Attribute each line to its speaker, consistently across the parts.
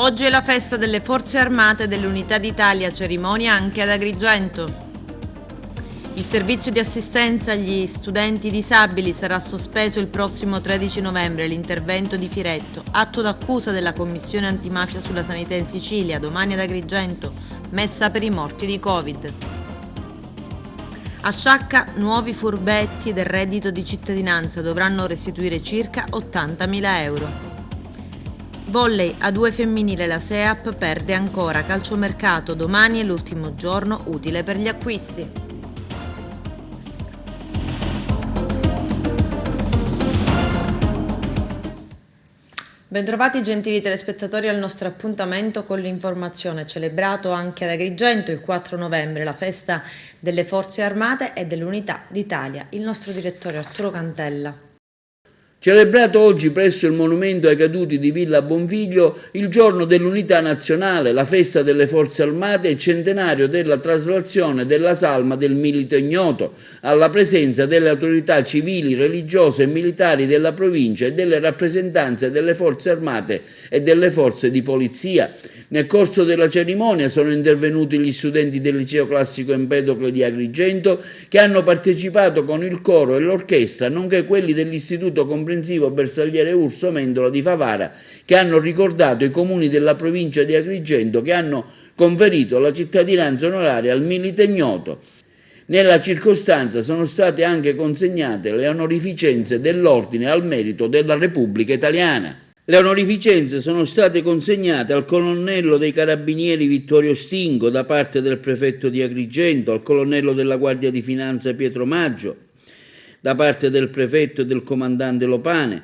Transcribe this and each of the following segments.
Speaker 1: Oggi è la festa delle Forze Armate e dell'Unità d'Italia, cerimonia anche ad Agrigento. Il servizio di assistenza agli studenti disabili sarà sospeso il prossimo 13 novembre. L'intervento di Firetto, atto d'accusa della Commissione antimafia sulla sanità in Sicilia, domani ad Agrigento, messa per i morti di Covid. A Sciacca nuovi furbetti del reddito di cittadinanza dovranno restituire circa 80.000 euro. Volley A2 femminile, la SEAP perde ancora. Calciomercato, domani è l'ultimo giorno utile per gli acquisti. Bentrovati gentili telespettatori al nostro appuntamento con l'informazione, celebrato anche ad Agrigento il 4 novembre, la festa delle Forze Armate e dell'Unità d'Italia. Il nostro direttore Arturo Cantella.
Speaker 2: Celebrato oggi presso il monumento ai caduti di Villa Bonfiglio il giorno dell'Unità Nazionale, la festa delle Forze Armate e centenario della traslazione della salma del Milite Ignoto, alla presenza delle autorità civili, religiose e militari della provincia e delle rappresentanze delle Forze Armate e delle Forze di Polizia. Nel corso della cerimonia sono intervenuti gli studenti del Liceo Classico Empedocle di Agrigento che hanno partecipato con il coro e l'orchestra, nonché quelli dell'Istituto Comprensivo Bersagliere Urso Mendola di Favara, che hanno ricordato i comuni della provincia di Agrigento che hanno conferito la cittadinanza onoraria al Milite Ignoto. Nella circostanza sono state anche consegnate le onorificenze dell'Ordine al Merito della Repubblica Italiana. Le onorificenze sono state consegnate al colonnello dei Carabinieri Vittorio Stingo da parte del prefetto di Agrigento, al colonnello della Guardia di Finanza Pietro Maggio da parte del prefetto e del comandante Lopane,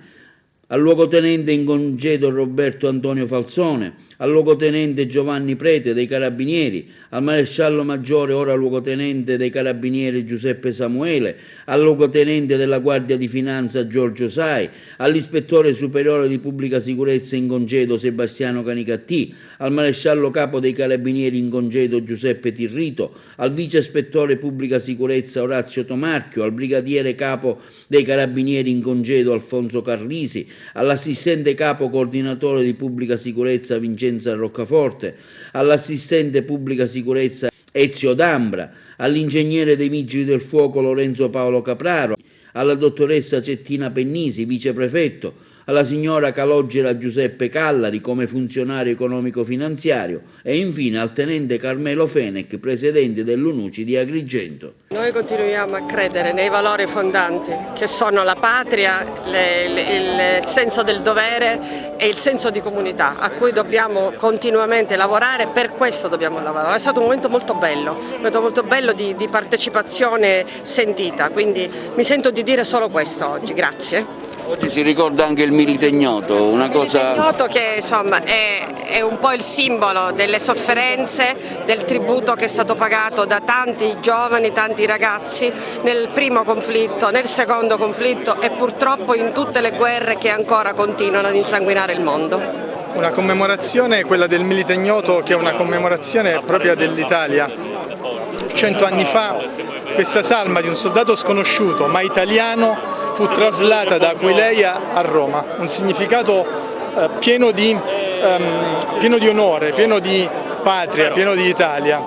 Speaker 2: al luogotenente in congedo Roberto Antonio Falzone, al luogotenente Giovanni Prete dei Carabinieri, al maresciallo maggiore ora luogotenente dei Carabinieri Giuseppe Samuele, al luogotenente della Guardia di Finanza Giorgio Sai, all'ispettore superiore di pubblica sicurezza in congedo Sebastiano Canicattì, al maresciallo capo dei Carabinieri in congedo Giuseppe Tirrito, al vice ispettore pubblica sicurezza Orazio Tomarchio, al brigadiere capo dei Carabinieri in congedo Alfonso Carlisi, all'assistente capo coordinatore di pubblica sicurezza Vincenzo Roccaforte, all'assistente pubblica sicurezza Ezio D'Ambra, all'ingegnere dei Vigili del Fuoco Lorenzo Paolo Capraro, alla dottoressa Cettina Pennisi, viceprefetto, alla signora Calogera Giuseppe Callari come funzionario economico-finanziario e infine al tenente Carmelo Fenech, presidente dell'UNUCI di Agrigento.
Speaker 3: Noi continuiamo a credere nei valori fondanti che sono la patria, il senso del dovere e il senso di comunità a cui dobbiamo continuamente lavorare, per questo dobbiamo lavorare. È stato un momento molto bello di partecipazione sentita, quindi mi sento di dire solo questo oggi, grazie.
Speaker 2: Oggi si ricorda anche il Milite Ignoto, una cosa...
Speaker 3: Il Milite Ignoto che insomma è un po' il simbolo delle sofferenze, del tributo che è stato pagato da tanti giovani, tanti ragazzi nel primo conflitto, nel secondo conflitto e purtroppo in tutte le guerre che ancora continuano ad insanguinare il mondo.
Speaker 4: Una commemorazione, quella del Milite Ignoto, che è una commemorazione propria dell'Italia. 100 anni fa questa salma di un soldato sconosciuto ma italiano fu traslata da Aquileia a Roma, un significato pieno di onore, pieno di patria, pieno di Italia,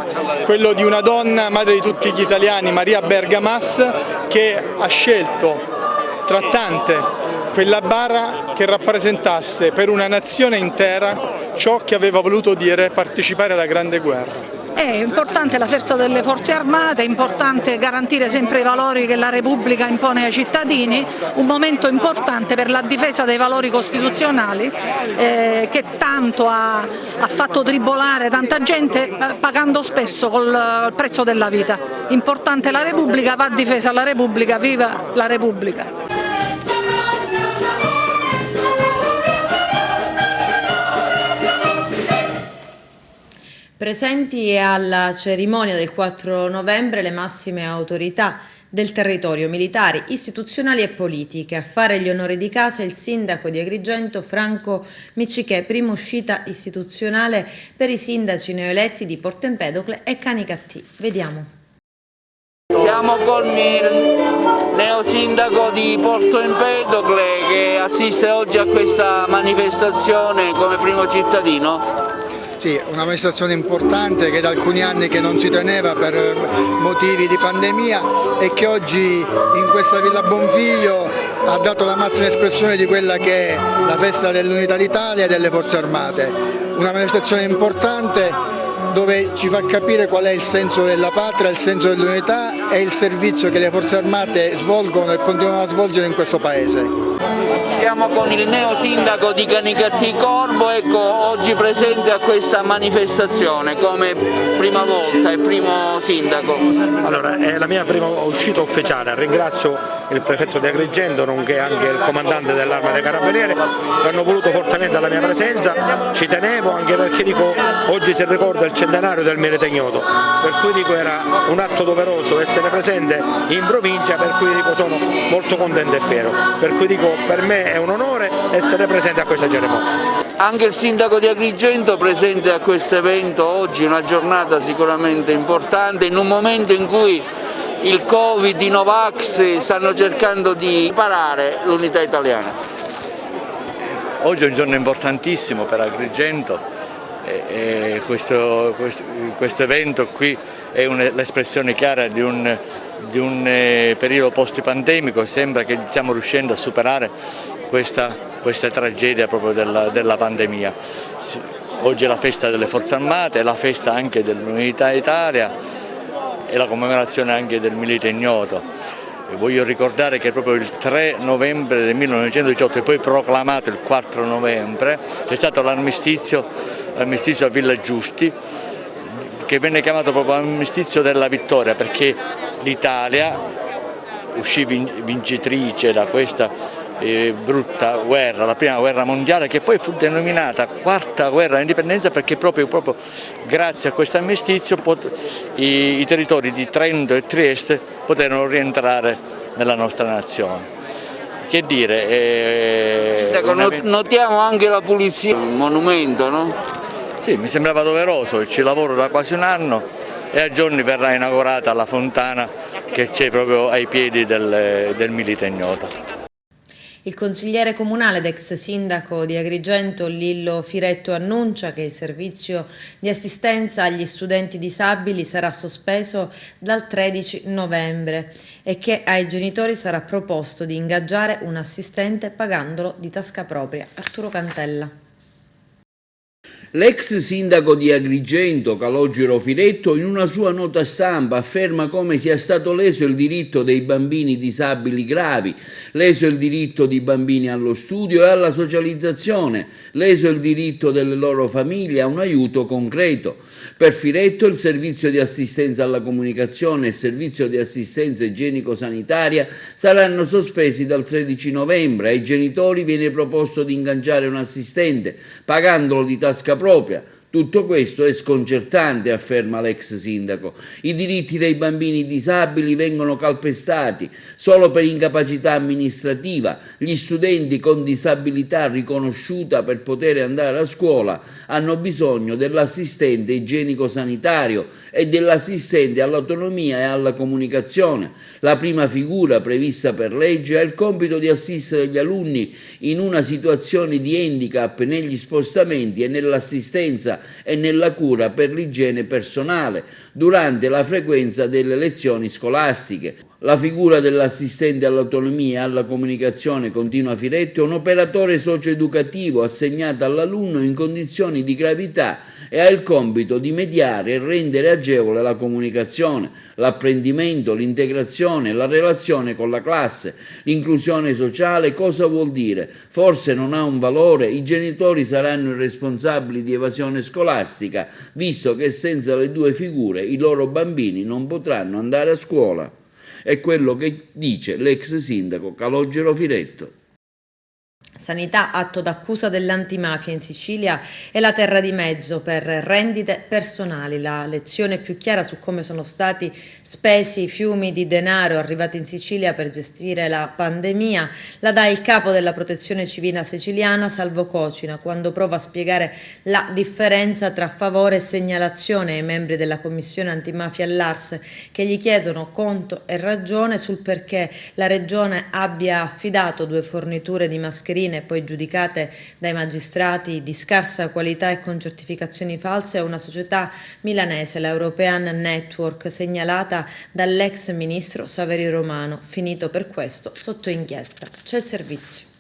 Speaker 4: quello di una donna, madre di tutti gli italiani, Maria Bergamas, che ha scelto tra tante quella bara che rappresentasse per una nazione intera ciò che aveva voluto dire partecipare alla Grande Guerra.
Speaker 5: È importante la forza delle Forze Armate, è importante garantire sempre i valori che la Repubblica impone ai cittadini, un momento importante per la difesa dei valori costituzionali che tanto ha fatto tribolare tanta gente pagando spesso col prezzo della vita. Importante la Repubblica, va difesa la Repubblica, viva la Repubblica!
Speaker 1: Presenti alla cerimonia del 4 novembre le massime autorità del territorio, militari, istituzionali e politiche. A fare gli onori di casa il sindaco di Agrigento Franco Miccichè, prima uscita istituzionale per i sindaci neoeletti di Porto Empedocle e Canicattì. Vediamo.
Speaker 6: Siamo con il neosindaco di Porto Empedocle che assiste oggi a questa manifestazione come primo cittadino.
Speaker 7: Sì, una manifestazione importante che da alcuni anni che non si teneva per motivi di pandemia e che oggi in questa Villa Bonfiglio ha dato la massima espressione di quella che è la festa dell'Unità d'Italia e delle Forze Armate. Una manifestazione importante dove ci fa capire qual è il senso della patria, il senso dell'unità e il servizio che le Forze Armate svolgono e continuano a svolgere in questo Paese.
Speaker 6: Siamo con il neosindaco di Canicattì Corbo, ecco, oggi presente a questa manifestazione come prima volta, è primo sindaco.
Speaker 8: Allora, è la mia prima uscita ufficiale, ringrazio il prefetto di Agrigento nonché anche il comandante dell'Arma dei Carabinieri che hanno voluto fortemente la mia presenza, ci tenevo anche perché dico oggi si ricorda il centenario del Milite Ignoto, per cui dico era un atto doveroso essere presente in provincia, per cui dico sono molto contento e fiero, per cui dico per me è un onore essere presente a questa cerimonia.
Speaker 6: Anche il sindaco di Agrigento presente a questo evento oggi, una giornata sicuramente importante in un momento in cui il Covid, i Novax stanno cercando di parare l'unità italiana.
Speaker 9: Oggi è un giorno importantissimo per Agrigento e questo evento qui è l'espressione chiara di un periodo post-pandemico. Sembra che stiamo riuscendo a superare questa tragedia proprio della pandemia. Oggi è la festa delle Forze Armate, è la festa anche dell'Unità d'Italia e la commemorazione anche del Milite Ignoto. E voglio ricordare che proprio il 3 novembre del 1918 e poi proclamato il 4 novembre c'è stato l'armistizio a Villa Giusti, che venne chiamato proprio armistizio della vittoria, perché l'Italia uscì vincitrice da questa brutta guerra, la prima guerra mondiale, che poi fu denominata quarta guerra d'indipendenza perché proprio grazie a questo armistizio i territori di Trento e Trieste poterono rientrare nella nostra nazione. Che dire?
Speaker 6: Notiamo anche la pulizia, il monumento, no?
Speaker 9: Sì, mi sembrava doveroso, ci lavoro da quasi un anno e a giorni verrà inaugurata la fontana che c'è proprio ai piedi del Milite Ignoto.
Speaker 1: Il consigliere comunale ed ex sindaco di Agrigento Lillo Firetto annuncia che il servizio di assistenza agli studenti disabili sarà sospeso dal 13 novembre e che ai genitori sarà proposto di ingaggiare un assistente pagandolo di tasca propria. Arturo Cantella.
Speaker 2: L'ex sindaco di Agrigento, Calogero Firetto, in una sua nota stampa afferma come sia stato leso il diritto dei bambini disabili gravi, leso il diritto di bambini allo studio e alla socializzazione, leso il diritto delle loro famiglie a un aiuto concreto. Per Firetto il servizio di assistenza alla comunicazione e il servizio di assistenza igienico-sanitaria saranno sospesi dal 13 novembre. Ai genitori viene proposto di ingaggiare un assistente, pagandolo di tasca propria. Tutto questo è sconcertante, afferma l'ex sindaco. I diritti dei bambini disabili vengono calpestati solo per incapacità amministrativa. Gli studenti con disabilità riconosciuta per poter andare a scuola hanno bisogno dell'assistente igienico-sanitario e dell'assistente all'autonomia e alla comunicazione. La prima figura prevista per legge ha il compito di assistere gli alunni in una situazione di handicap negli spostamenti e nell'assistenza e nella cura per l'igiene personale durante la frequenza delle lezioni scolastiche. La figura dell'assistente all'autonomia e alla comunicazione, continua Firetto, è un operatore socio-educativo assegnato all'alunno in condizioni di gravità e ha il compito di mediare e rendere agevole la comunicazione, l'apprendimento, l'integrazione, la relazione con la classe. L'inclusione sociale cosa vuol dire? Forse non ha un valore? I genitori saranno i responsabili di evasione scolastica, visto che senza le due figure i loro bambini non potranno andare a scuola. È quello che dice l'ex sindaco Calogero Firetto.
Speaker 1: Sanità, atto d'accusa dell'antimafia in Sicilia, è la terra di mezzo per rendite personali. La lezione più chiara su come sono stati spesi i fiumi di denaro arrivati in Sicilia per gestire la pandemia la dà il capo della Protezione Civile siciliana, Salvo Cocina, quando prova a spiegare la differenza tra favore e segnalazione ai membri della Commissione Antimafia all'ARS, che gli chiedono conto e ragione sul perché la Regione abbia affidato 2 forniture di mascherine poi giudicate dai magistrati di scarsa qualità e con certificazioni false a una società milanese, la European Network, segnalata dall'ex ministro Saverio Romano, finito per questo sotto inchiesta. C'è il servizio.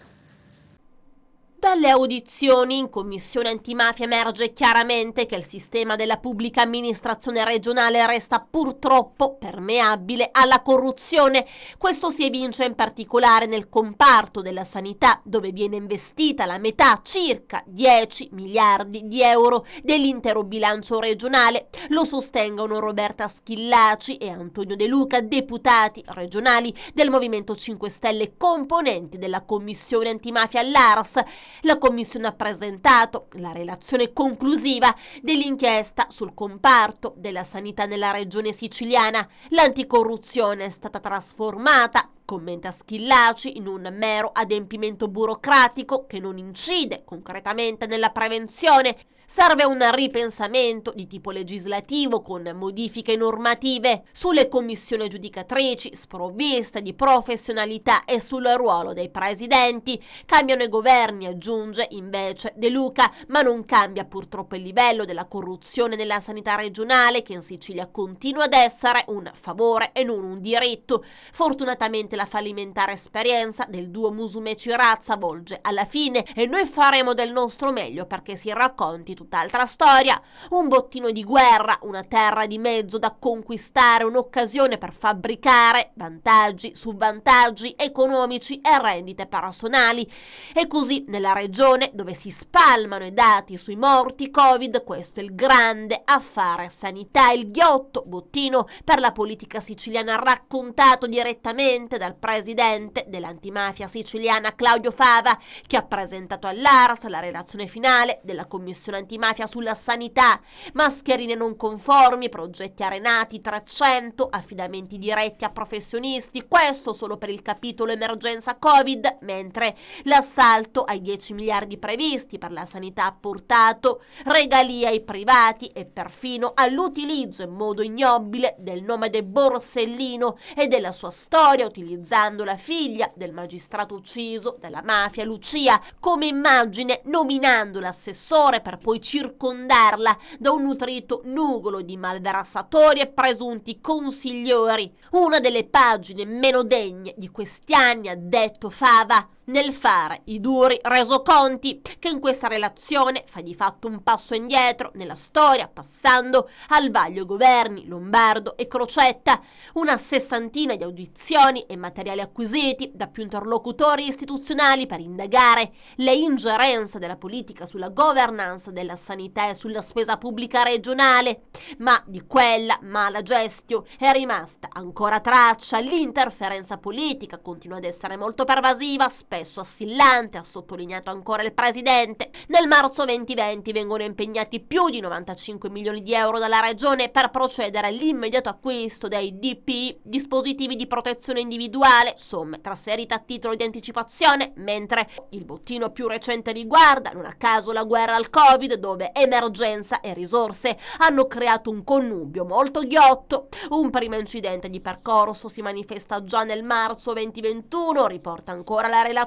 Speaker 10: Dalle audizioni in Commissione Antimafia emerge chiaramente che il sistema della pubblica amministrazione regionale resta purtroppo permeabile alla corruzione. Questo si evince in particolare nel comparto della sanità, dove viene investita la metà, circa 10 miliardi di euro, dell'intero bilancio regionale. Lo sostengono Roberta Schillaci e Antonio De Luca, deputati regionali del Movimento 5 Stelle, componenti della Commissione Antimafia all'ARS. La Commissione ha presentato la relazione conclusiva dell'inchiesta sul comparto della sanità nella regione siciliana. L'anticorruzione è stata trasformata, commenta Schillaci, in un mero adempimento burocratico che non incide concretamente nella prevenzione. Serve un ripensamento di tipo legislativo con modifiche normative sulle commissioni giudicatrici sprovviste di professionalità e sul ruolo dei presidenti. Cambiano i governi, aggiunge invece De Luca, ma non cambia purtroppo il livello della corruzione nella sanità regionale, che in Sicilia continua ad essere un favore e non un diritto. Fortunatamente la fallimentare esperienza del duo Musumeci-Razza volge alla fine e noi faremo del nostro meglio perché si racconti tutt'altra storia. Un bottino di guerra, una terra di mezzo da conquistare, un'occasione per fabbricare vantaggi su vantaggi economici e rendite personali. E così nella regione dove si spalmano i dati sui morti Covid, questo è il grande affare sanità, il ghiotto bottino per la politica siciliana raccontato direttamente dal presidente dell'antimafia siciliana Claudio Fava, che ha presentato all'ARS la relazione finale della Commissione Antimafia sulla sanità. Mascherine non conformi, progetti arenati, 300 affidamenti diretti a professionisti, questo solo per il capitolo emergenza Covid, mentre l'assalto ai 10 miliardi previsti per la sanità ha portato regalie ai privati e perfino all'utilizzo in modo ignobile del nome del Borsellino e della sua storia, utilizzando la figlia del magistrato ucciso dalla mafia Lucia come immagine, nominando l'assessore per poi circondarla da un nutrito nugolo di malversatori e presunti consiglieri. Una delle pagine meno degne di questi anni, ha detto Fava, nel fare i duri resoconti, che in questa relazione fa di fatto un passo indietro nella storia, passando al vaglio governi Lombardo e Crocetta. Una 60ina di audizioni e materiali acquisiti da più interlocutori istituzionali per indagare le ingerenze della politica sulla governance della sanità e sulla spesa pubblica regionale, ma di quella mala gestio è rimasta ancora traccia. L'interferenza politica continua ad essere molto pervasiva, spesso assillante, ha sottolineato ancora il presidente. Nel marzo 2020 vengono impegnati più di 95 milioni di euro dalla regione per procedere all'immediato acquisto dei DPI, dispositivi di protezione individuale, somme trasferite a titolo di anticipazione, mentre il bottino più recente riguarda, non a caso, la guerra al Covid, dove emergenza e risorse hanno creato un connubio molto ghiotto. Un primo incidente di percorso si manifesta già nel marzo 2021, riporta ancora la relazione,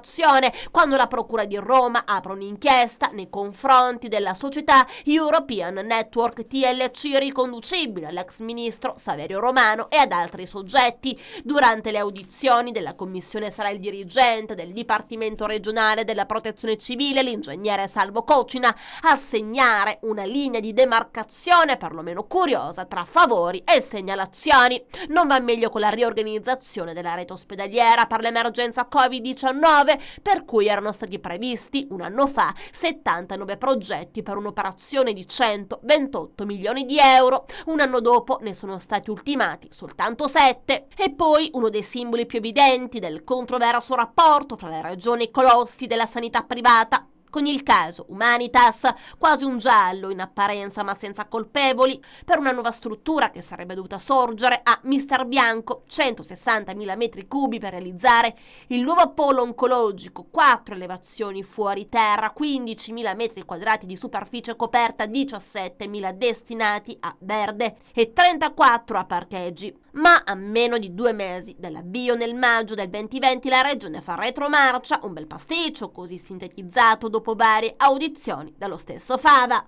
Speaker 10: quando la Procura di Roma apre un'inchiesta nei confronti della società European Network TLC riconducibile all'ex ministro Saverio Romano e ad altri soggetti. Durante le audizioni della commissione sarà il dirigente del Dipartimento regionale della Protezione Civile, l'ingegnere Salvo Cocina, a segnare una linea di demarcazione perlomeno curiosa tra favori e segnalazioni. Non va meglio con la riorganizzazione della rete ospedaliera per l'emergenza Covid-19, Covid-19, per cui erano stati previsti un anno fa 79 progetti per un'operazione di 128 milioni di euro. Un anno dopo ne sono stati ultimati soltanto 7. E poi uno dei simboli più evidenti del controverso rapporto fra le regioni e i colossi della sanità privata, con il caso Humanitas, quasi un giallo in apparenza ma senza colpevoli, per una nuova struttura che sarebbe dovuta sorgere a Mister Bianco, 160.000 metri cubi per realizzare il nuovo polo oncologico, 4 elevazioni fuori terra, 15.000 metri quadrati di superficie coperta, 17.000 destinati a verde e 34 a parcheggi. Ma a meno di 2 mesi dall'avvio nel maggio del 2020 la regione fa retromarcia, un bel pasticcio così sintetizzato dopo varie audizioni dallo stesso Fava.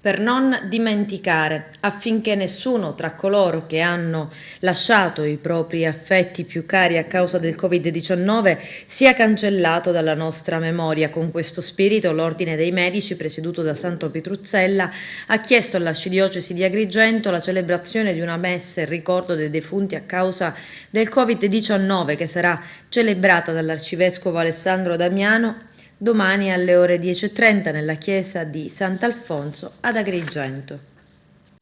Speaker 1: Per non dimenticare, affinché nessuno tra coloro che hanno lasciato i propri affetti più cari a causa del Covid-19 sia cancellato dalla nostra memoria. Con questo spirito l'Ordine dei Medici, presieduto da Santo Petruzzella, ha chiesto all'Arcidiocesi di Agrigento la celebrazione di una messa in ricordo dei defunti a causa del Covid-19 che sarà celebrata dall'Arcivescovo Alessandro Damiano domani alle ore 10:30 nella chiesa di Sant'Alfonso ad Agrigento.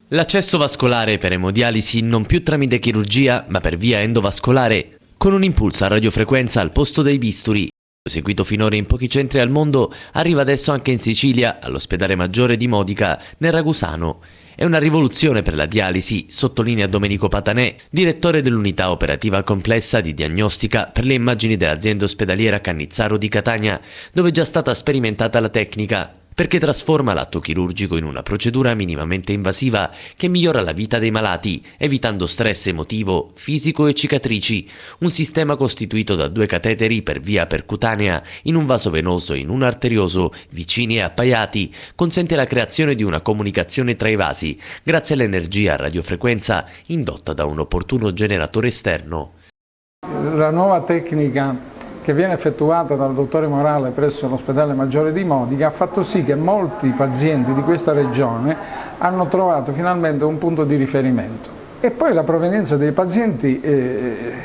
Speaker 11: L'accesso vascolare per emodialisi non più tramite chirurgia ma per via endovascolare, con un impulso a radiofrequenza al posto dei bisturi. Seguito finora in pochi centri al mondo, arriva adesso anche in Sicilia, all'ospedale maggiore di Modica, nel Ragusano. È una rivoluzione per la dialisi, sottolinea Domenico Patanè, direttore dell'unità operativa complessa di diagnostica per le immagini dell'azienda ospedaliera Cannizzaro di Catania, dove è già stata sperimentata la tecnica, perché trasforma l'atto chirurgico in una procedura minimamente invasiva che migliora la vita dei malati, evitando stress emotivo, fisico e cicatrici. Un sistema costituito da 2 cateteri per via percutanea in un vaso venoso e in un arterioso, vicini e appaiati, consente la creazione di una comunicazione tra i vasi, grazie all'energia a radiofrequenza indotta da un opportuno generatore esterno.
Speaker 12: La nuova tecnica che viene effettuata dal dottore Morale presso l'ospedale maggiore di Modica ha fatto sì che molti pazienti di questa regione hanno trovato finalmente un punto di riferimento. E poi la provenienza dei pazienti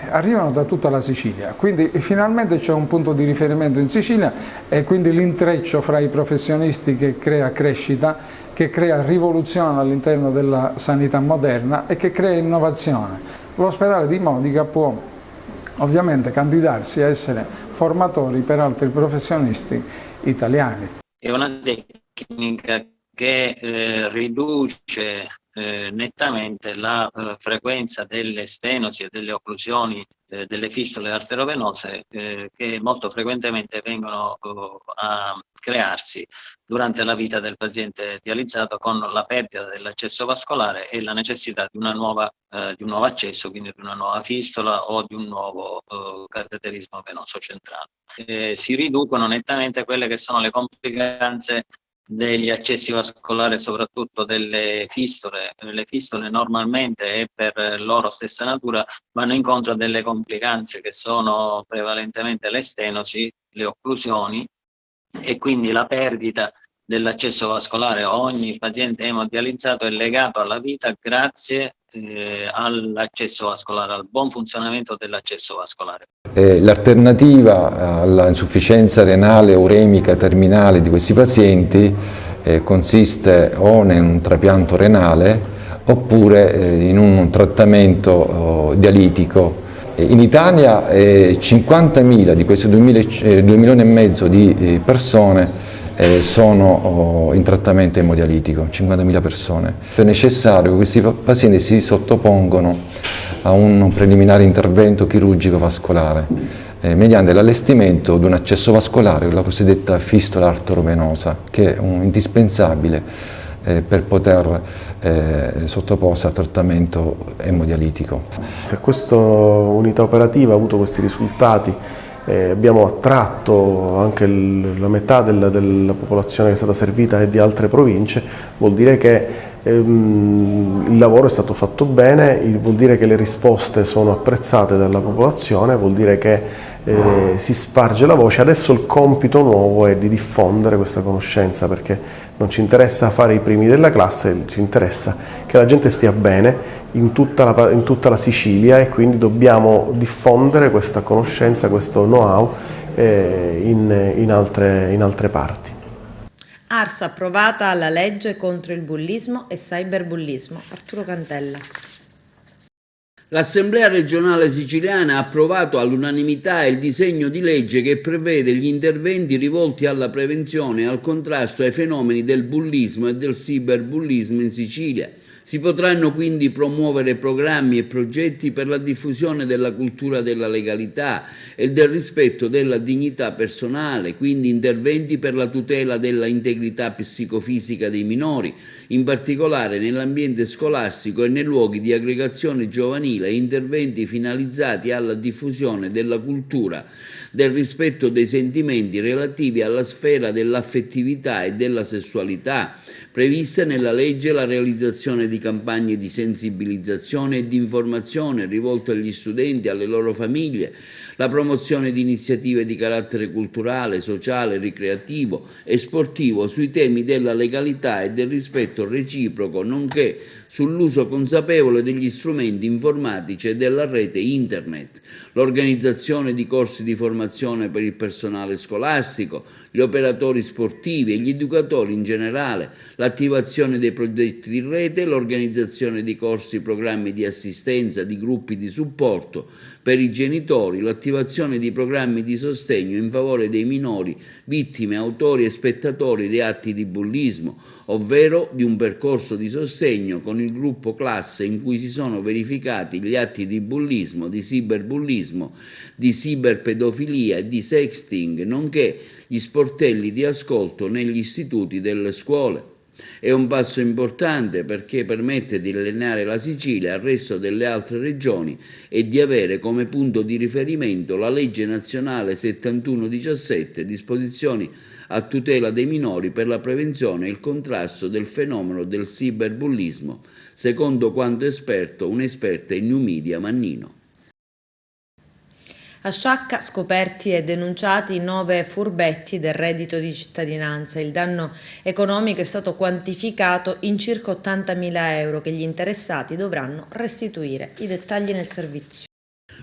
Speaker 12: arrivano da tutta la Sicilia, quindi finalmente c'è un punto di riferimento in Sicilia e quindi l'intreccio fra i professionisti che crea crescita, che crea rivoluzione all'interno della sanità moderna e che crea innovazione. L'ospedale di Modica può ovviamente candidarsi a essere formatori per altri professionisti italiani.
Speaker 13: È una tecnica che riduce nettamente la frequenza delle stenosi e delle occlusioni delle fistole arteriovenose che molto frequentemente vengono a crearsi durante la vita del paziente dializzato, con la perdita dell'accesso vascolare e la necessità di un nuovo accesso, quindi di una nuova fistola o di un nuovo cateterismo venoso centrale. Si riducono nettamente quelle che sono le complicanze degli accessi vascolari, soprattutto delle fistole. Le fistole normalmente e per loro stessa natura vanno incontro a delle complicanze che sono prevalentemente le stenosi, le occlusioni e quindi la perdita dell'accesso vascolare. Ogni paziente emodializzato è legato alla vita grazie all'accesso vascolare, al buon funzionamento dell'accesso vascolare.
Speaker 14: L'alternativa all'insufficienza renale uremica terminale di questi pazienti consiste o in un trapianto renale oppure in un trattamento dialitico. In Italia 50.000 di questi 2,5 milioni di persone sono in trattamento emodialitico, 50.000 persone. È necessario che questi pazienti si sottopongono a un preliminare intervento chirurgico vascolare mediante l'allestimento di un accesso vascolare, la cosiddetta fistola arterovenosa, che è indispensabile per poter sottoporsi al trattamento emodialitico.
Speaker 15: Se questa unità operativa ha avuto questi risultati, abbiamo attratto anche la metà della popolazione che è stata servita e di altre province, vuol dire che il lavoro è stato fatto bene, vuol dire che le risposte sono apprezzate dalla popolazione, vuol dire che si sparge la voce. Adesso il compito nuovo è di diffondere questa conoscenza, perché non ci interessa fare i primi della classe, ci interessa che la gente stia bene, in tutta la Sicilia, e quindi dobbiamo diffondere questa conoscenza, questo know-how in altre parti.
Speaker 1: Ars approvata la legge contro il bullismo e cyberbullismo. Arturo Cantella.
Speaker 2: L'Assemblea regionale siciliana ha approvato all'unanimità il disegno di legge che prevede gli interventi rivolti alla prevenzione e al contrasto ai fenomeni del bullismo e del cyberbullismo in Sicilia. Si potranno quindi promuovere programmi e progetti per la diffusione della cultura della legalità e del rispetto della dignità personale, quindi interventi per la tutela della integrità psicofisica dei minori, in particolare nell'ambiente scolastico e nei luoghi di aggregazione giovanile, e interventi finalizzati alla diffusione della cultura del rispetto dei sentimenti relativi alla sfera dell'affettività e della sessualità, previste nella legge la realizzazione di campagne di sensibilizzazione e di informazione rivolte agli studenti e alle loro famiglie, la promozione di iniziative di carattere culturale, sociale, ricreativo e sportivo sui temi della legalità e del rispetto reciproco, nonché sull'uso consapevole degli strumenti informatici e della rete internet, l'organizzazione di corsi di formazione per il personale scolastico, gli operatori sportivi e gli educatori in generale, l'attivazione dei progetti di rete, l'organizzazione di corsi, programmi di assistenza, di gruppi di supporto per i genitori, l'attivazione di programmi di sostegno in favore dei minori vittime, autori e spettatori di atti di bullismo, ovvero di un percorso di sostegno con il gruppo classe in cui si sono verificati gli atti di bullismo, di cyberbullismo, di cyberpedofilia e di sexting, nonché gli sportelli di ascolto negli istituti delle scuole. È un passo importante perché permette di allineare la Sicilia al resto delle altre regioni e di avere come punto di riferimento la legge nazionale 7117, disposizioni a tutela dei minori per la prevenzione e il contrasto del fenomeno del cyberbullismo, secondo quanto un'esperta in New Media Mannino.
Speaker 1: A Sciacca scoperti e denunciati 9 furbetti del reddito di cittadinanza. Il danno economico è stato quantificato in circa 80.000 euro che gli interessati dovranno restituire. I dettagli nel servizio.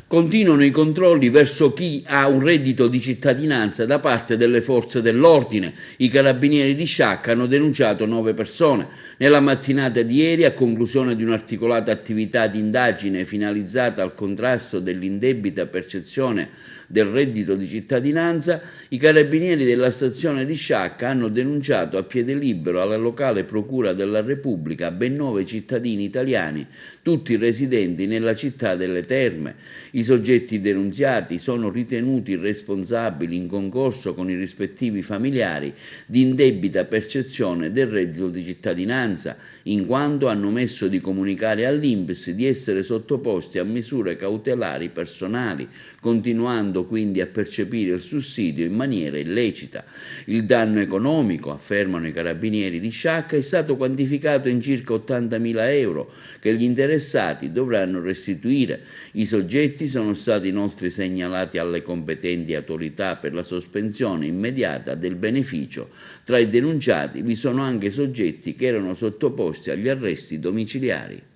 Speaker 2: Continuano i controlli verso chi ha un reddito di cittadinanza da parte delle forze dell'ordine. I carabinieri di Sciacca hanno denunciato 9 persone. Nella mattinata di ieri, a conclusione di un'articolata attività di indagine finalizzata al contrasto dell'indebita percezione del reddito di cittadinanza, i carabinieri della stazione di Sciacca hanno denunciato a piede libero alla locale Procura della Repubblica ben 9 cittadini italiani, tutti residenti nella città delle Terme. I soggetti denunziati sono ritenuti responsabili, in concorso con i rispettivi familiari, di indebita percezione del reddito di cittadinanza, in quanto hanno omesso di comunicare all'INPS di essere sottoposti a misure cautelari personali, continuando quindi a percepire il sussidio in maniera illecita. Il danno economico, affermano i carabinieri di Sciacca, è stato quantificato in circa 80.000 euro che gli interessati dovranno restituire. I soggetti sono stati inoltre segnalati alle competenti autorità per la sospensione immediata del beneficio. Tra i denunciati vi sono anche soggetti che erano sottoposti agli arresti domiciliari.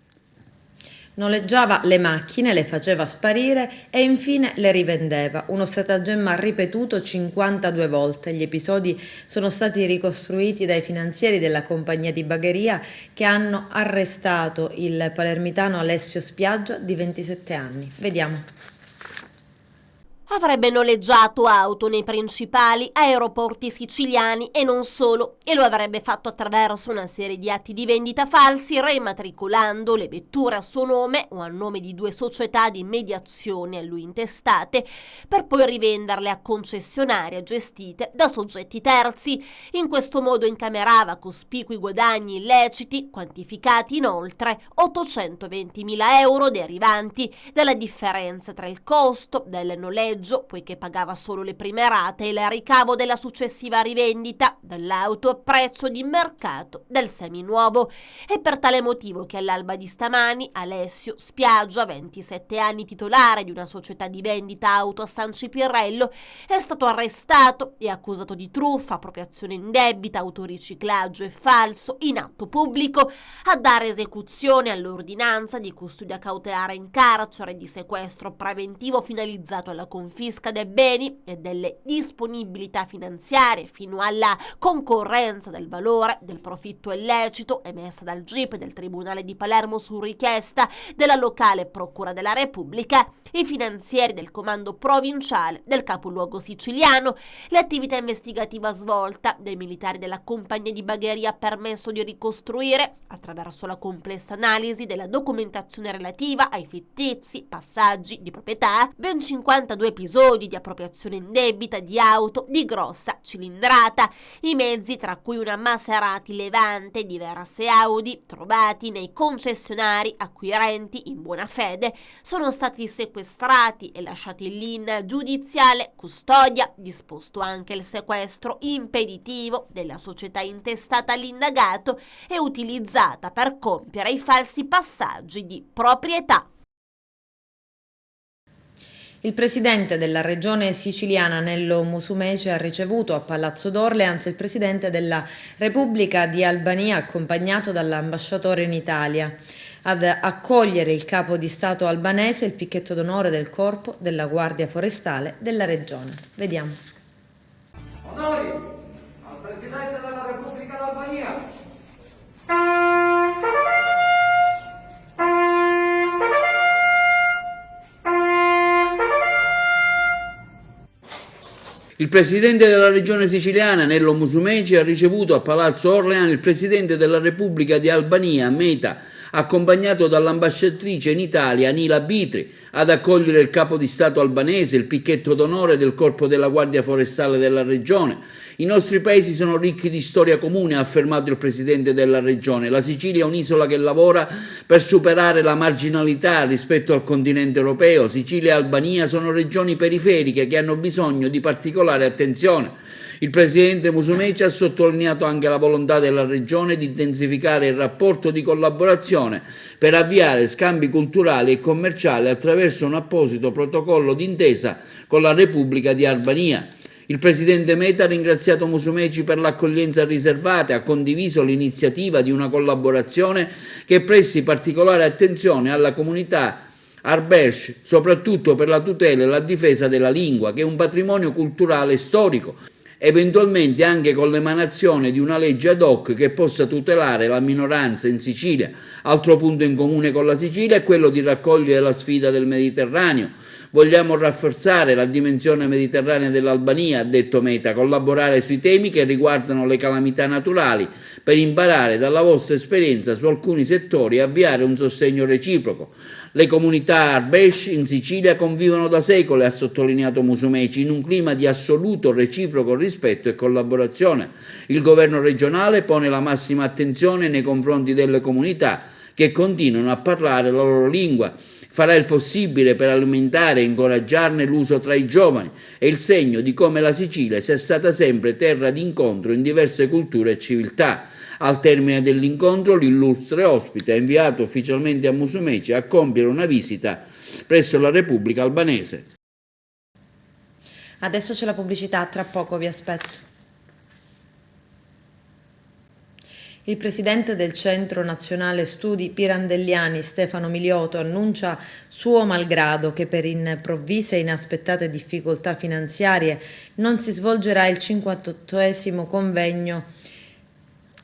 Speaker 1: Noleggiava le macchine, le faceva sparire e infine le rivendeva. Uno stratagemma ripetuto 52 volte. Gli episodi sono stati ricostruiti dai finanzieri della compagnia di bagheria che hanno arrestato il palermitano Alessio Spiaggia di 27 anni. Vediamo.
Speaker 10: Avrebbe noleggiato auto nei principali aeroporti siciliani e non solo, e lo avrebbe fatto attraverso una serie di atti di vendita falsi, reimmatricolando le vetture a suo nome o a nome di 2 società di mediazione a lui intestate, per poi rivenderle a concessionarie gestite da soggetti terzi. In questo modo incamerava cospicui guadagni illeciti, quantificati in oltre 820.000 euro, derivanti dalla differenza tra il costo del noleggio noleggio, poiché pagava solo le prime rate e il ricavo della successiva rivendita dell'auto a prezzo di mercato del seminuovo. È per tale motivo che all'alba di stamani Alessio Spiaggia, 27 anni, titolare di una società di vendita auto a San Cipirrello, è stato arrestato e accusato di truffa, appropriazione indebita, autoriciclaggio e falso in atto pubblico, a dare esecuzione all'ordinanza di custodia cautelare in carcere, di sequestro preventivo finalizzato alla confisca dei beni e delle disponibilità finanziarie fino alla concorrenza del valore del profitto illecito emessa dal GIP del Tribunale di Palermo su richiesta della locale Procura della Repubblica, i finanzieri del comando provinciale del capoluogo siciliano. L'attività investigativa svolta dai militari della compagnia di Bagheria ha permesso di ricostruire, attraverso la complessa analisi della documentazione relativa ai fittizi passaggi di proprietà, ben 52 episodi di appropriazione indebita di auto di grossa cilindrata. I mezzi, tra cui una Maserati Levante e diverse Audi trovati nei concessionari acquirenti in buona fede, sono stati sequestrati e lasciati lì in giudiziale custodia. Disposto anche il sequestro impeditivo della società intestata all'indagato e utilizzata per compiere i falsi passaggi di proprietà.
Speaker 1: Il presidente della regione siciliana Nello Musumeci ha ricevuto a Palazzo d'Orleans il presidente della Repubblica di Albania, accompagnato dall'ambasciatore in Italia. Ad accogliere il capo di Stato albanese il picchetto d'onore del Corpo della Guardia Forestale della regione. Vediamo.
Speaker 16: Onori al presidente della Repubblica d'Albania.
Speaker 2: Il presidente della regione siciliana Nello Musumeci ha ricevuto a Palazzo Orleans il presidente della Repubblica di Albania, Meta, accompagnato dall'ambasciatrice in Italia Anila Bitri, ad accogliere il capo di Stato albanese, il picchetto d'onore del Corpo della Guardia Forestale della regione. I nostri paesi sono ricchi di storia comune, ha affermato il presidente della regione. La Sicilia è un'isola che lavora per superare la marginalità rispetto al continente europeo. Sicilia e Albania sono regioni periferiche che hanno bisogno di particolare attenzione. Il presidente Musumeci ha sottolineato anche la volontà della regione di intensificare il rapporto di collaborazione per avviare scambi culturali e commerciali attraverso un apposito protocollo d'intesa con la Repubblica di Albania. Il presidente Meta ha ringraziato Musumeci per l'accoglienza riservata e ha condiviso l'iniziativa di una collaborazione che presti particolare attenzione alla comunità Arbesh, soprattutto per la tutela e la difesa della lingua, che è un patrimonio culturale e storico, eventualmente anche con l'emanazione di una legge ad hoc che possa tutelare la minoranza in Sicilia. Altro punto in comune con la Sicilia è quello di raccogliere la sfida del Mediterraneo. Vogliamo rafforzare la dimensione mediterranea dell'Albania, ha detto Meta, collaborare sui temi che riguardano le calamità naturali per imparare dalla vostra esperienza su alcuni settori e avviare un sostegno reciproco. Le comunità Arbesh in Sicilia convivono da secoli, ha sottolineato Musumeci, in un clima di assoluto reciproco rispetto e collaborazione. Il governo regionale pone la massima attenzione nei confronti delle comunità che continuano a parlare la loro lingua. Farà il possibile per alimentare e incoraggiarne l'uso tra i giovani. È il segno di come la Sicilia sia stata sempre terra di incontro in diverse culture e civiltà. Al termine dell'incontro l'illustre ospite ha inviato ufficialmente a Musumeci a compiere una visita presso la Repubblica albanese.
Speaker 1: Adesso c'è la pubblicità, tra poco vi aspetto. Il presidente del Centro Nazionale Studi Pirandelliani, Stefano Miliotto, annuncia suo malgrado che per improvvise e inaspettate difficoltà finanziarie non si svolgerà il 58esimo convegno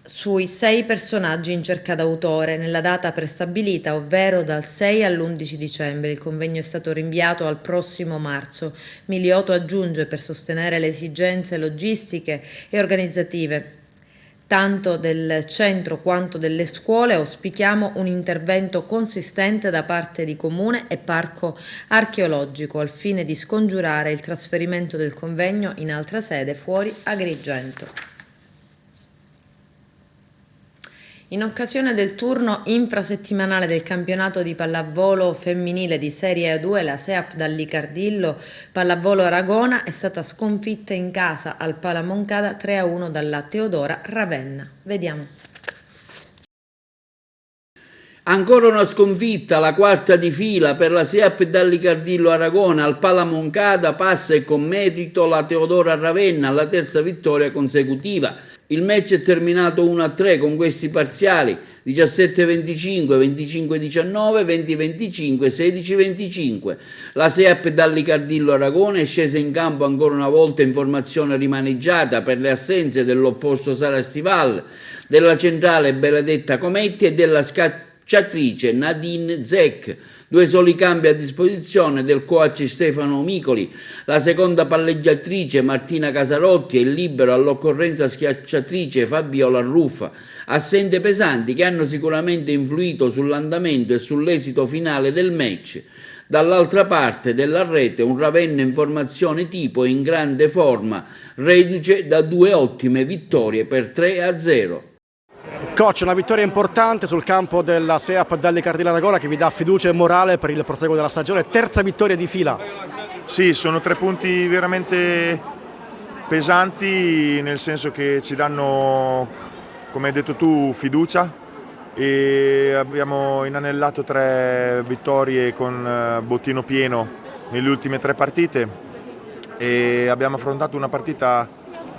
Speaker 1: sui 6 personaggi in cerca d'autore nella data prestabilita, ovvero dal 6 all'11 dicembre. Il convegno è stato rinviato al prossimo marzo. Miliotto aggiunge: per sostenere le esigenze logistiche e organizzative tanto del centro quanto delle scuole, auspichiamo un intervento consistente da parte di Comune e Parco Archeologico al fine di scongiurare il trasferimento del convegno in altra sede fuori Agrigento. In occasione del turno infrasettimanale del campionato di pallavolo femminile di Serie A2, la SEAP Dallicardillo Pallavolo Aragona è stata sconfitta in casa al Pala Moncada 3-1 dalla Teodora Ravenna. Vediamo.
Speaker 2: Ancora una sconfitta, la quarta di fila per la SEAP Dallicardillo Aragona. Al Pala Moncada passa e con merito la Teodora Ravenna alla terza vittoria consecutiva. Il match è terminato 1-3 con questi parziali: 17-25, 25-19, 20-25, 16-25. La SEAP Dallicardillo Aragona è scesa in campo ancora una volta in formazione rimaneggiata per le assenze Sara Stival, della centrale Benedetta Cometti e della scacciatrice Nadine Zec. 2 soli cambi a disposizione del coach Stefano Micoli. La seconda palleggiatrice Martina Casarotti e il libero all'occorrenza schiacciatrice Fabiola Ruffa. Assente pesanti che hanno sicuramente influito sull'andamento e sull'esito finale del match. Dall'altra parte della rete un Ravenna in formazione tipo in grande forma, reduce da 2 ottime vittorie per 3-0.
Speaker 17: Coach, una vittoria importante sul campo della SEAP Dallicardillo Aragona che vi dà fiducia e morale per il proseguo della stagione, terza vittoria di fila.
Speaker 18: Sì, sono 3 punti veramente pesanti, nel senso che ci danno, come hai detto tu, fiducia, e abbiamo inanellato 3 vittorie con bottino pieno nelle ultime 3 partite e abbiamo affrontato una partita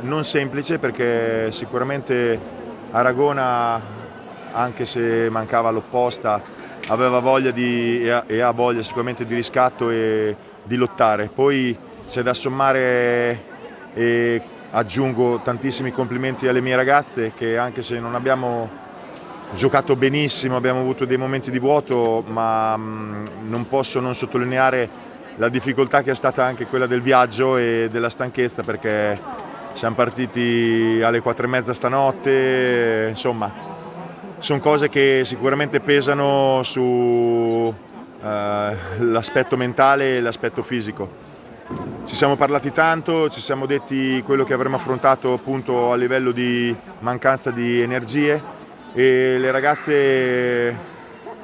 Speaker 18: non semplice perché sicuramente Aragona, anche se mancava l'opposta, aveva voglia e ha voglia sicuramente di riscatto e di lottare. Poi c'è da sommare e aggiungo tantissimi complimenti alle mie ragazze che, anche se non abbiamo giocato benissimo, abbiamo avuto dei momenti di vuoto, ma non posso non sottolineare la difficoltà che è stata anche quella del viaggio e della stanchezza, perché siamo partiti alle 4:30 stanotte, insomma, sono cose che sicuramente pesano sull'aspetto mentale e l'aspetto fisico. Ci siamo parlati tanto, ci siamo detti quello che avremmo affrontato appunto a livello di mancanza di energie e le ragazze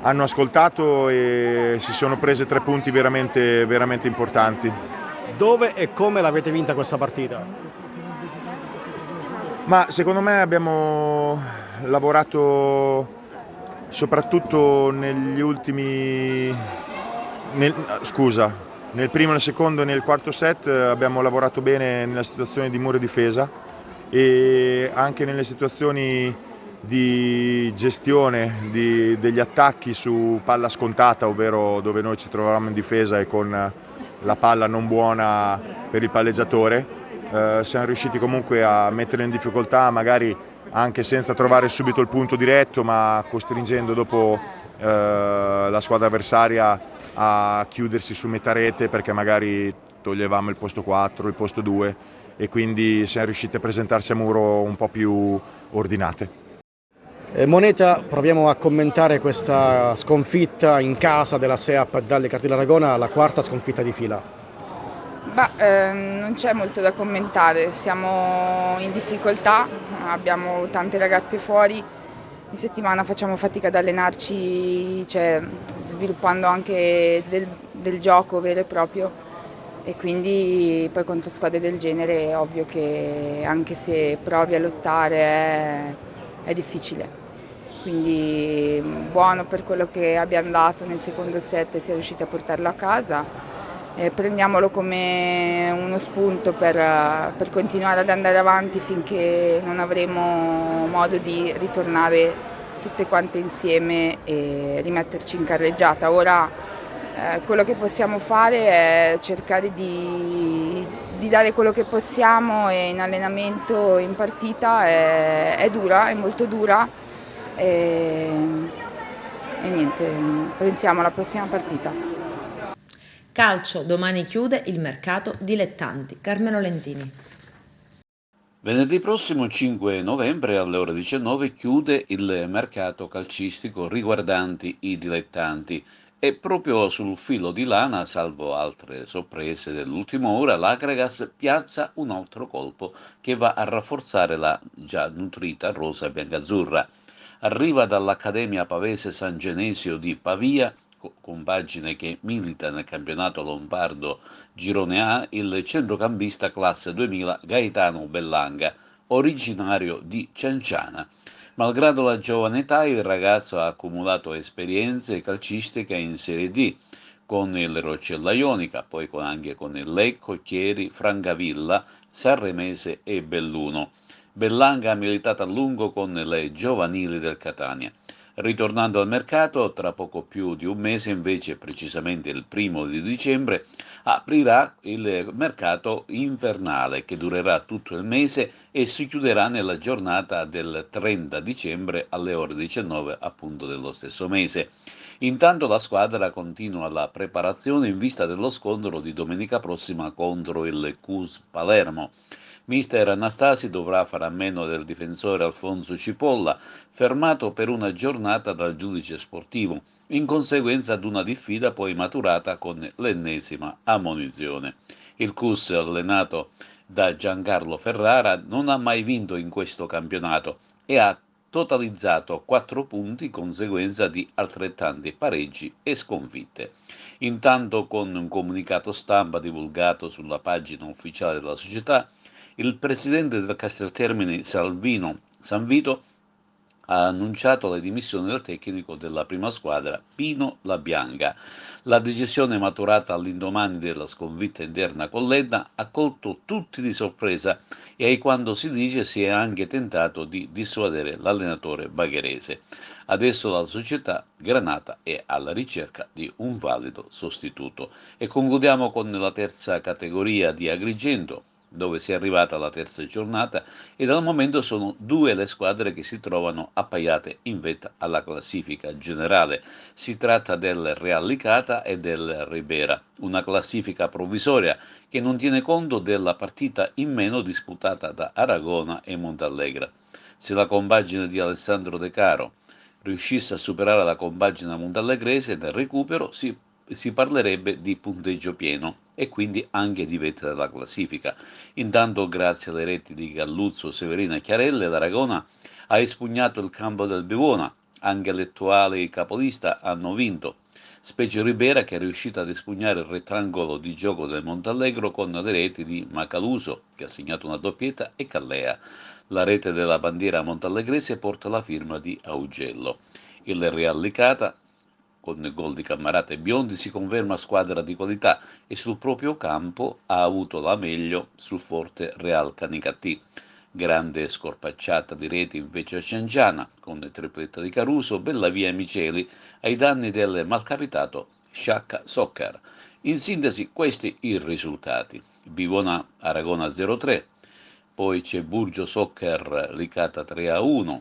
Speaker 18: hanno ascoltato e si sono prese 3 punti veramente, veramente importanti.
Speaker 17: Dove e come l'avete vinta questa partita?
Speaker 18: Ma secondo me abbiamo lavorato soprattutto negli ultimi, nel primo, nel secondo e nel quarto set abbiamo lavorato bene nella situazione di muro e difesa e anche nelle situazioni di gestione degli attacchi su palla scontata, ovvero dove noi ci trovavamo in difesa e con la palla non buona per il palleggiatore. Siamo riusciti comunque a mettere in difficoltà, magari anche senza trovare subito il punto diretto, ma costringendo dopo la squadra avversaria a chiudersi su metà rete, perché magari toglievamo il posto 4, il posto 2 e quindi siamo riusciti a presentarsi a muro un po' più ordinate.
Speaker 17: Moneta, proviamo a commentare questa sconfitta in casa della SEAP Dallicardillo Aragona, la quarta sconfitta di fila.
Speaker 19: Non c'è molto da commentare, siamo in difficoltà, abbiamo tante ragazze fuori, in settimana facciamo fatica ad allenarci, cioè, sviluppando anche del gioco vero e proprio, e quindi poi contro squadre del genere è ovvio che anche se provi a lottare è difficile. Quindi buono per quello che abbiamo dato nel secondo set e si è riusciti a portarlo a casa. Prendiamolo come uno spunto per continuare ad andare avanti finché non avremo modo di ritornare tutte quante insieme e rimetterci in carreggiata. Ora quello che possiamo fare è cercare di dare quello che possiamo, e in allenamento, in partita è dura, è molto dura e niente, pensiamo alla prossima partita.
Speaker 1: Calcio, domani chiude il mercato dilettanti. Carmelo Lentini.
Speaker 20: Venerdì prossimo, 5 novembre, alle ore 19, chiude il mercato calcistico riguardanti i dilettanti e proprio sul filo di lana, salvo altre sorprese dell'ultima ora, l'Agragas piazza un altro colpo che va a rafforzare la già nutrita rosa biancazzurra. arriva dall'Accademia Pavese San Genesio di Pavia, compagine che milita nel campionato lombardo Girone A, il centrocampista classe 2000 Gaetano Bellanga, originario di Cianciana. Malgrado la giovane età, il ragazzo ha accumulato esperienze calcistiche in Serie D, con il Roccella Ionica, poi anche con il Lecco, Chieri, Francavilla, Sanremese e Belluno. Bellanga ha militato a lungo con le giovanili del Catania. Ritornando al mercato, tra poco più di un mese, invece precisamente il 1° di dicembre, aprirà il mercato invernale che durerà tutto il mese e si chiuderà nella giornata del 30 dicembre alle ore 19 appunto dello stesso mese. Intanto la squadra continua la preparazione in vista dello scontro di domenica prossima contro il CUS Palermo. Mister Anastasi dovrà fare a meno del difensore Alfonso Cipolla, fermato per una giornata dal giudice sportivo, in conseguenza ad una diffida poi maturata con l'ennesima ammonizione. Il CUS, allenato da Giancarlo Ferrara, non ha mai vinto in questo campionato e ha totalizzato 4 punti, conseguenza di altrettanti pareggi e sconfitte. Intanto, con un comunicato stampa divulgato sulla pagina ufficiale della società, il presidente del Casteltermini Sanvito ha annunciato le dimissioni del tecnico della prima squadra Pino La Bianca. La decisione, maturata all'indomani della sconfitta interna con l'Edda, ha colto tutti di sorpresa e quando si dice si è anche tentato di dissuadere l'allenatore bagherese. Adesso la società granata è alla ricerca di un valido sostituto. E concludiamo con la terza categoria di Agrigento, dove si è arrivata alla terza giornata e dal momento sono 2 le squadre che si trovano appaiate in vetta alla classifica generale. Si tratta del Real Licata e del Ribera, una classifica provvisoria che non tiene conto della partita in meno disputata da Aragona e Montallegra. Se la compagine di Alessandro De Caro riuscisse a superare la compagine montallegrese del recupero, si parlerebbe di punteggio pieno e quindi anche di vetta della classifica. Intanto, grazie alle reti di Galluzzo, Severino e Chiarelle, l'Aragona ha espugnato il campo del Bivona. Anche gli attuali capolista hanno vinto, specie Ribera, che è riuscita ad espugnare il rettangolo di gioco del Montallegro con le reti di Macaluso, che ha segnato una doppietta, e Callea. La rete della bandiera montallegrese porta la firma di Augello. Il Real Licata, con il gol di Cammarata e Biondi, si conferma squadra di qualità e sul proprio campo ha avuto la meglio sul forte Real Canicattì. Grande scorpacciata di reti invece a Cianciana, con il tripletta di Caruso, Bellavia e Miceli ai danni del malcapitato Sciacca Soccer. In sintesi, questi i risultati: Bivona Aragona 0-3, poi c'è Burgio Soccer Licata 3-1,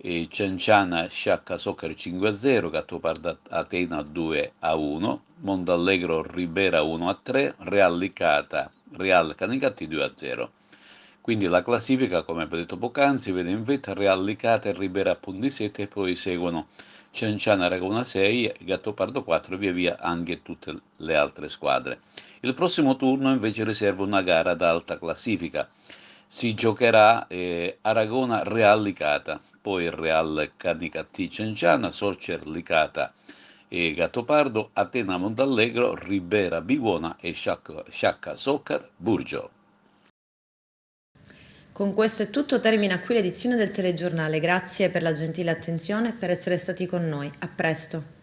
Speaker 20: e Cianciana Sciacca Soccer 5-0, Gattopardo Atena 2-1, Montallegro Ribera 1-3, Real Licata Real Canicattì 2-0. Quindi la classifica, come abbiamo detto poc'anzi, vede in vetta Real Licata e Ribera a punti 7, e poi seguono Cianciana Aragona 6, Gattopardo 4 e via via anche tutte le altre squadre. Il prossimo turno invece riserva una gara ad alta classifica. Si giocherà Aragona Real Licata, poi Real Canicattì Cianciana, Sorcer Licata e Gattopardo, Atena Montallegro, Ribera Bivona e Sciacca Soccer Burgio.
Speaker 1: Con questo è tutto, termina qui l'edizione del telegiornale. Grazie per la gentile attenzione e per essere stati con noi. A presto.